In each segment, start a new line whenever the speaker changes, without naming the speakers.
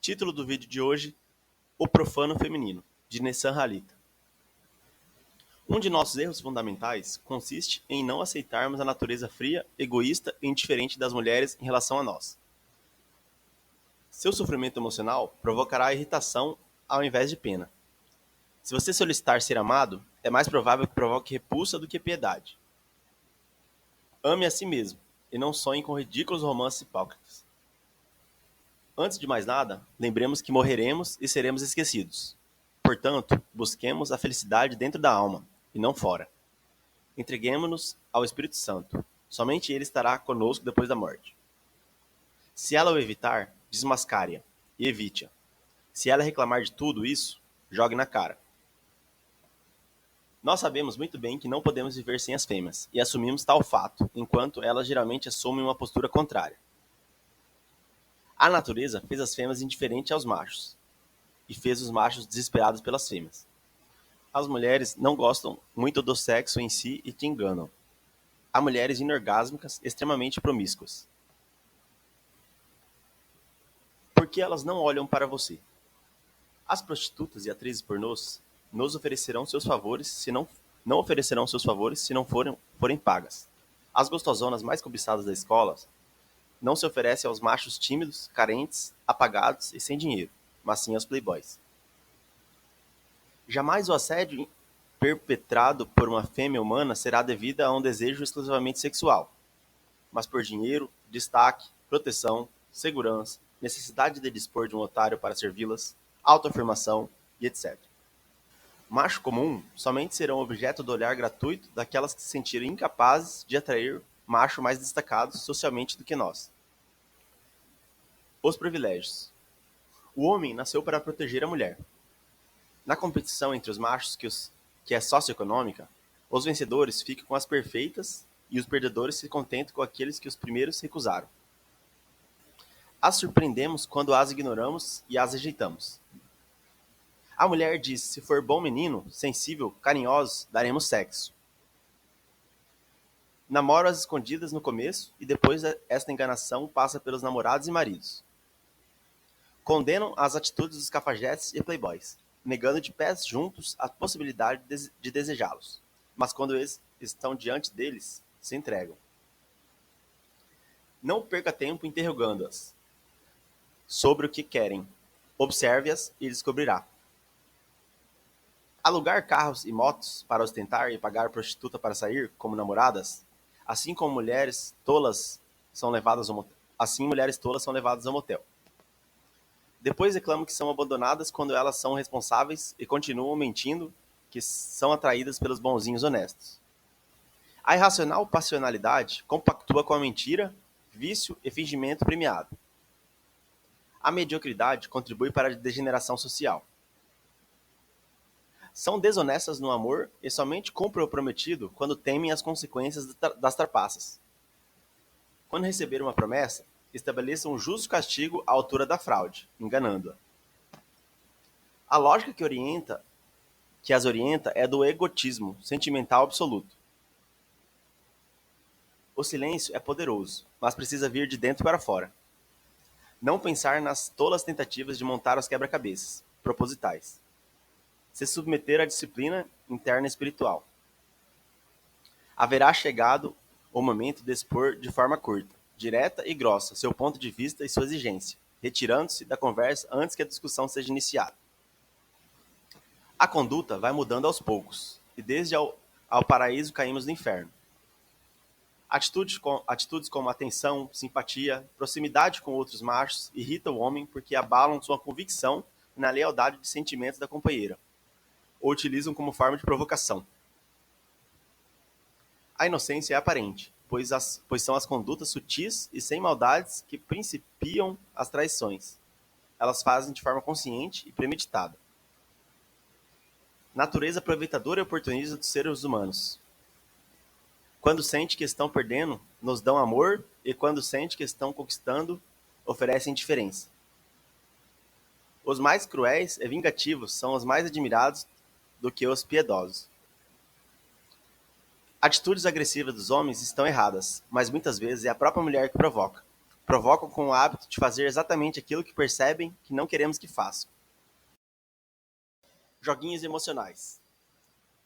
Título do vídeo de hoje: O Profano Feminino, de Nessan Halita. Um de nossos erros fundamentais consiste em não aceitarmos a natureza fria, egoísta e indiferente das mulheres em relação a nós. Seu sofrimento emocional provocará irritação ao invés de pena. Se você solicitar ser amado, é mais provável que provoque repulsa do que piedade. Ame a si mesmo, e não sonhe com ridículos romances hipócritas. Antes de mais nada, lembremos que morreremos e seremos esquecidos. Portanto, busquemos a felicidade dentro da alma, e não fora. Entreguemo-nos ao Espírito Santo. Somente ele estará conosco depois da morte. Se ela o evitar, desmascare-a e evite-a. Se ela reclamar de tudo isso, jogue na cara. Nós sabemos muito bem que não podemos viver sem as fêmeas, e assumimos tal fato, enquanto elas geralmente assumem uma postura contrária. A natureza fez as fêmeas indiferentes aos machos, e fez os machos desesperados pelas fêmeas. As mulheres não gostam muito do sexo em si e te enganam. Há mulheres inorgásmicas extremamente promíscuas. Por que elas não olham para você? As prostitutas e atrizes pornôs nos oferecerão seus favores se não oferecerão seus favores se não forem pagas. As gostosonas mais cobiçadas da escola não se oferecem aos machos tímidos, carentes, apagados e sem dinheiro, mas sim aos playboys. Jamais o assédio perpetrado por uma fêmea humana será devido a um desejo exclusivamente sexual, mas por dinheiro, destaque, proteção, segurança, necessidade de dispor de um otário para servi-las, autoafirmação e etc. Macho comum somente serão objeto do olhar gratuito daquelas que se sentirem incapazes de atrair macho mais destacados socialmente do que nós. Os privilégios. O homem nasceu para proteger a mulher. Na competição entre os machos que é socioeconômica, os vencedores ficam com as perfeitas e os perdedores se contentam com aqueles que os primeiros recusaram. As surpreendemos quando as ignoramos e as rejeitamos. A mulher diz: se for bom menino, sensível, carinhoso, daremos sexo. Namoro às escondidas no começo e depois esta enganação passa pelos namorados e maridos. Condenam as atitudes dos cafajestes e playboys, negando de pés juntos a possibilidade de desejá-los. Mas quando eles estão diante deles, se entregam. Não perca tempo interrogando-as sobre o que querem. Observe-as e descobrirá. Alugar carros e motos para ostentar e pagar prostituta para sair, como namoradas, assim como mulheres tolas são levadas ao motel. Depois reclamam que são abandonadas quando elas são responsáveis e continuam mentindo que são atraídas pelos bonzinhos honestos. A irracional passionalidade compactua com a mentira, vício e fingimento premiado. A mediocridade contribui para a degeneração social. São desonestas no amor e somente cumprem o prometido quando temem as consequências das trapaças. Quando receber uma promessa, estabeleçam um justo castigo à altura da fraude, enganando-a. A lógica que as orienta é do egotismo sentimental absoluto. O silêncio é poderoso, mas precisa vir de dentro para fora. Não pensar nas tolas tentativas de montar os quebra-cabeças, propositais. Se submeter à disciplina interna espiritual. Haverá chegado o momento de expor de forma curta, direta e grossa seu ponto de vista e sua exigência, retirando-se da conversa antes que a discussão seja iniciada. A conduta vai mudando aos poucos, e desde ao paraíso caímos no inferno. Atitudes como atenção, simpatia, proximidade com outros machos irritam o homem porque abalam sua convicção na lealdade de sentimentos da companheira, ou utilizam como forma de provocação. A inocência é aparente, pois são as condutas sutis e sem maldades que principiam as traições. Elas fazem de forma consciente e premeditada. Natureza aproveitadora e oportunista dos seres humanos. Quando sente que estão perdendo, nos dão amor, e quando sente que estão conquistando, oferecem indiferença. Os mais cruéis e vingativos são os mais admirados do que os piedosos. Atitudes agressivas dos homens estão erradas, mas muitas vezes é a própria mulher que provoca. Provocam com o hábito de fazer exatamente aquilo que percebem que não queremos que façam. Joguinhos emocionais.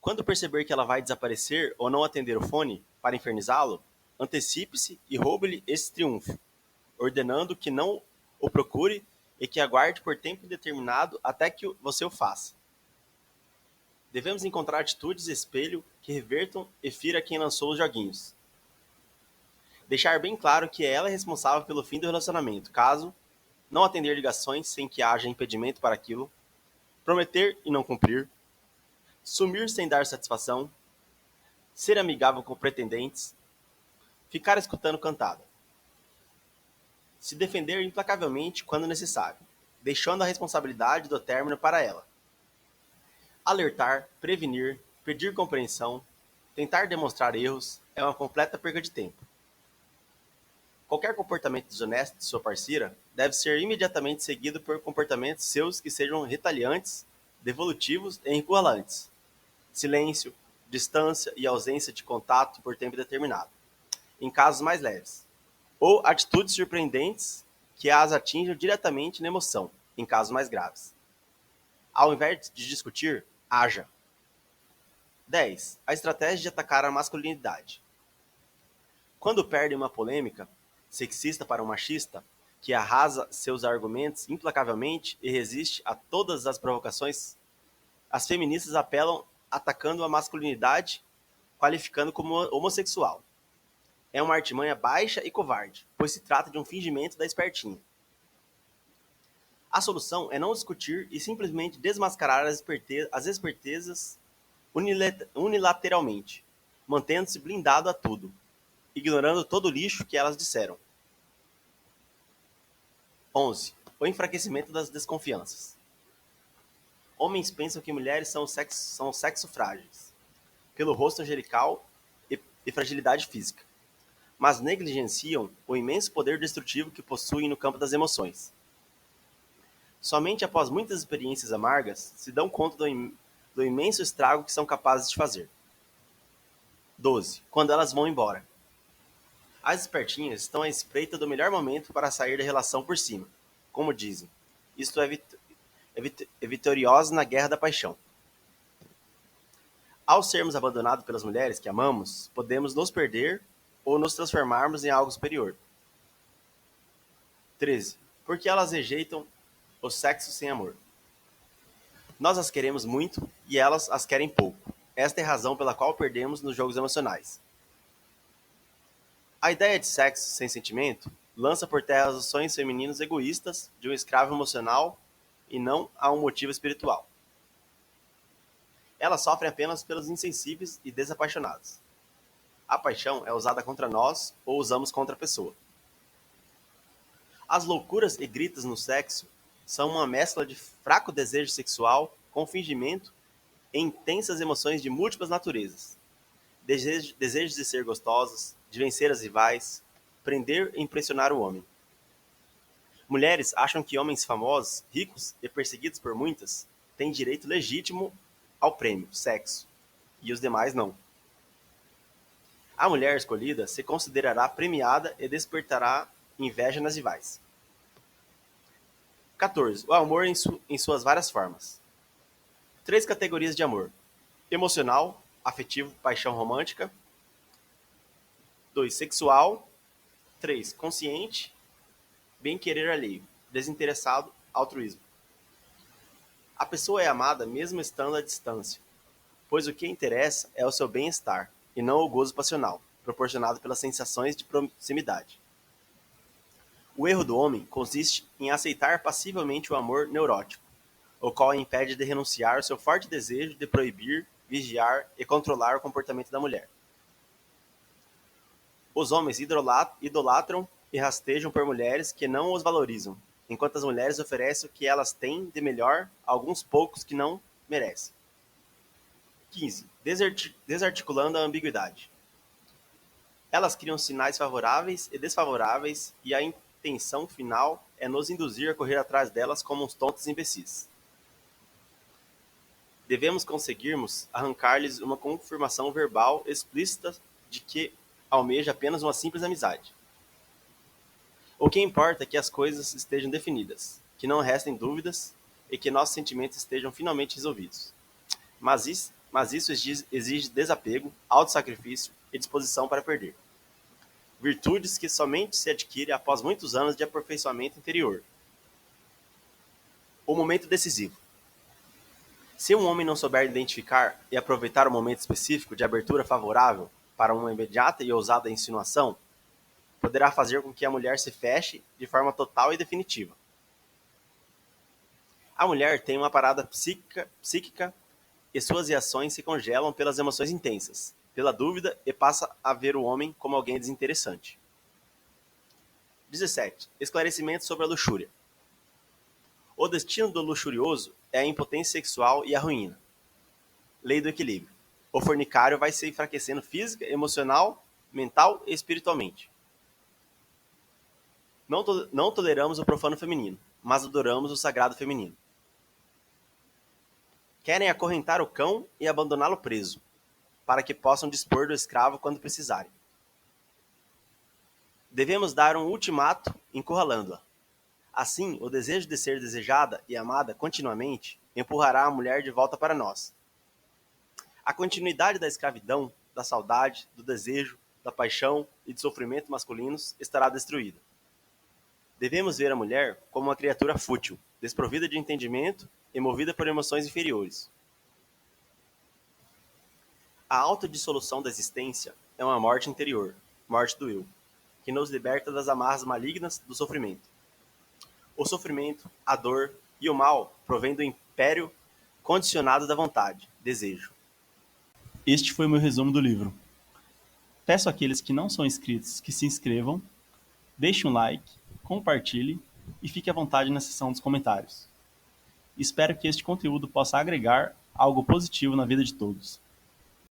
Quando perceber que ela vai desaparecer ou não atender o fone para infernizá-lo, antecipe-se e roube-lhe esse triunfo, ordenando que não o procure e que aguarde por tempo indeterminado até que você o faça. Devemos encontrar atitudes espelho que revertam e fira quem lançou os joguinhos. Deixar bem claro que ela é responsável pelo fim do relacionamento, caso não atender ligações sem que haja impedimento para aquilo, prometer e não cumprir, sumir sem dar satisfação, ser amigável com pretendentes, ficar escutando cantada. Se defender implacavelmente quando necessário, deixando a responsabilidade do término para ela. Alertar, prevenir, pedir compreensão, tentar demonstrar erros é uma completa perda de tempo. Qualquer comportamento desonesto de sua parceira deve ser imediatamente seguido por comportamentos seus que sejam retaliantes, devolutivos e encurralantes. Silêncio, distância e ausência de contato por tempo determinado, em casos mais leves. Ou atitudes surpreendentes que as atinjam diretamente na emoção, em casos mais graves. Ao invés de discutir, haja. 10. A estratégia de atacar a masculinidade. Quando perdem uma polêmica, sexista para um machista, que arrasa seus argumentos implacavelmente e resiste a todas as provocações, as feministas apelam atacando a masculinidade, qualificando como homossexual. É uma artimanha baixa e covarde, pois se trata de um fingimento da espertinha. A solução é não discutir e simplesmente desmascarar as espertezas unilateralmente, mantendo-se blindado a tudo, ignorando todo o lixo que elas disseram. 11. O enfraquecimento das desconfianças. Homens pensam que mulheres são sexo frágeis, pelo rosto angelical e fragilidade física, mas negligenciam o imenso poder destrutivo que possuem no campo das emoções. Somente após muitas experiências amargas se dão conta do imenso estrago que são capazes de fazer. 12. Quando elas vão embora. As espertinhas estão à espreita do melhor momento para sair da relação por cima, como dizem. Isto é vitoriosa na guerra da paixão. Ao sermos abandonados pelas mulheres que amamos, podemos nos perder ou nos transformarmos em algo superior. 13. Porque elas rejeitam o sexo sem amor. Nós as queremos muito e elas as querem pouco. Esta é a razão pela qual perdemos nos jogos emocionais. A ideia de sexo sem sentimento lança por terra os sonhos femininos egoístas de um escravo emocional e não a um motivo espiritual. Elas sofrem apenas pelos insensíveis e desapaixonados. A paixão é usada contra nós ou usamos contra a pessoa. As loucuras e gritos no sexo são uma mescla de fraco desejo sexual com fingimento e intensas emoções de múltiplas naturezas. Desejos de ser gostosas, de vencer as rivais, prender e impressionar o homem. Mulheres acham que homens famosos, ricos e perseguidos por muitas têm direito legítimo ao prêmio, sexo, e os demais não. A mulher escolhida se considerará premiada e despertará inveja nas rivais. 14. O amor em suas várias formas. 3 categorias de amor: emocional, afetivo, paixão romântica. 2. Sexual. 3. Consciente, bem-querer alheio, desinteressado, altruísmo. A pessoa é amada mesmo estando à distância, pois o que interessa é o seu bem-estar, e não o gozo passional, proporcionado pelas sensações de proximidade. O erro do homem consiste em aceitar passivamente o amor neurótico, o qual impede de renunciar ao seu forte desejo de proibir, vigiar e controlar o comportamento da mulher. Os homens idolatram e rastejam por mulheres que não os valorizam, enquanto as mulheres oferecem o que elas têm de melhor a alguns poucos que não merecem. 15. Desarticulando a ambiguidade. Elas criam sinais favoráveis e desfavoráveis e a intenção final é nos induzir a correr atrás delas como uns tontos imbecis. Devemos conseguirmos arrancar-lhes uma confirmação verbal explícita de que almeja apenas uma simples amizade. O que importa é que as coisas estejam definidas, que não restem dúvidas e que nossos sentimentos estejam finalmente resolvidos. Mas isso exige desapego, autossacrifício e disposição para perder. Virtudes que somente se adquirem após muitos anos de aperfeiçoamento interior. O momento decisivo. Se um homem não souber identificar e aproveitar o momento específico de abertura favorável para uma imediata e ousada insinuação, poderá fazer com que a mulher se feche de forma total e definitiva. A mulher tem uma parada psíquica e suas reações se congelam pelas emoções intensas, pela dúvida e passa a ver o homem como alguém desinteressante. 17. Esclarecimento sobre a luxúria. O destino do luxurioso é a impotência sexual e a ruína. Lei do equilíbrio. O fornicário vai se enfraquecendo física, emocional, mental e espiritualmente. Não toleramos o profano feminino, mas adoramos o sagrado feminino. Querem acorrentar o cão e abandoná-lo preso, para que possam dispor do escravo quando precisarem. Devemos dar um ultimato encurralando-a. Assim, o desejo de ser desejada e amada continuamente empurrará a mulher de volta para nós. A continuidade da escravidão, da saudade, do desejo, da paixão e do sofrimento masculinos estará destruída. Devemos ver a mulher como uma criatura fútil, desprovida de entendimento e movida por emoções inferiores. A autodissolução da existência é uma morte interior, morte do eu, que nos liberta das amarras malignas do sofrimento. O sofrimento, a dor e o mal provêm do império condicionado da vontade, desejo. Este foi o meu resumo do livro. Peço àqueles que não são inscritos que se inscrevam, deixe um like, compartilhe e fique à vontade na seção dos comentários. Espero que este conteúdo possa agregar algo positivo na vida de todos.